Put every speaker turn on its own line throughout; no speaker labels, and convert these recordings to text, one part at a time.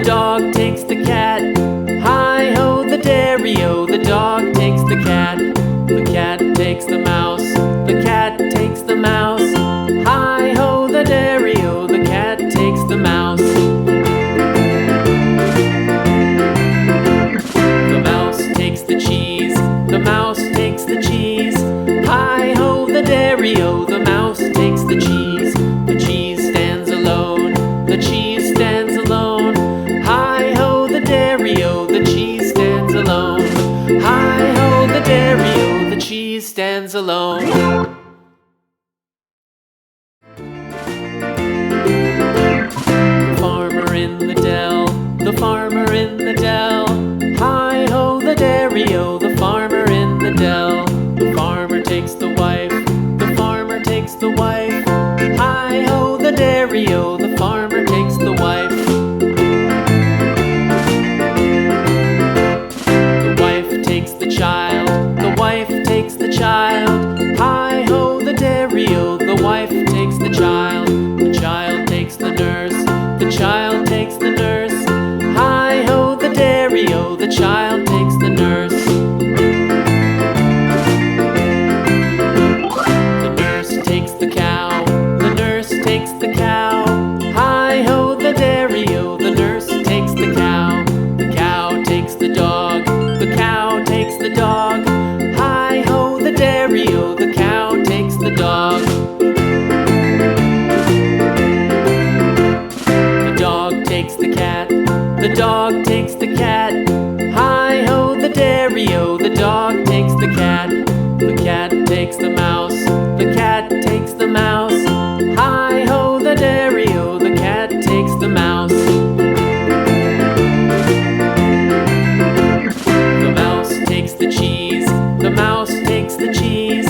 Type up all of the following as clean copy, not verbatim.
dog takes the cat. Hi-ho, the dairy-o. The dog takes the cat. The cat takes the mouse. The cat takes the mouse. Hi-ho, the dairy-o. The cat takes the mouse. The mouse takes the cheese. The mouse takes the cheese. Hi-ho, the dairy-o. The mouse takes the cheese. The cheese stands alone. The cheese stands alone. Hi-ho, the dairy-o. The cheese stands alone. Hi-ho, the dairy-o. The cheese stands alone. The farmer in the dell. The farmer in the dell. Hi-ho, the dairy-o. The farmer in the dell. The farmer takes the wife. The farmer takes the wife. Hi-ho, the dairy-o. The farmer takes the wife. The wife takes the child. The wife takes the child. Hi-ho, the dairy-o. The wife takes the child. The child takes the nurse. The child takes the nurse. Hi-ho, the dairy-o. The child takes the nurse. The nurse takes the cow. The nurse takes the cow. Hi-ho, the dairy-o. The nurse takes the cow. The cow takes the dog. The cow takes the dog. Hi-ho, the dairy-o. The cow takes the dog. The dog takes the cat. The dog takes the cat. Hi-ho, the dairy-o. The dog takes the cat. The cat takes the mouse. The cat takes the mouse. Hi-ho, the dairy-o. The cat takes the mouse. The mouse takes the cheese. The mouse takes the cheese.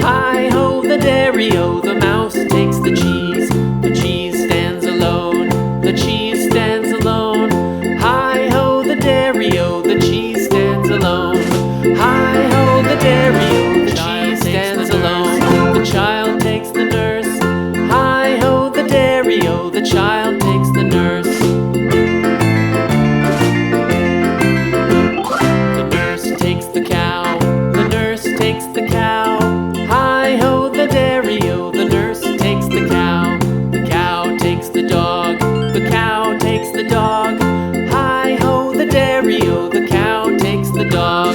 Hi-ho, the dairy-o. The mouse takes the cheese. The cheese stands alone. The cheese stands alone. Hi-ho, the dairy-o. The cheese stands alone. Hi-ho, the dairy-o. The cheese stands alone. The child takes the nurse. Hi-ho, the dairy-o. The child takes the nurse. The nurse takes the cow. The nurse takes the cow. Hi-ho, the dairy-o. The nurse takes the cow. The cow takes the dog. The cow takes the dog. Hi-ho, the dairy-o. The cow takes the dog.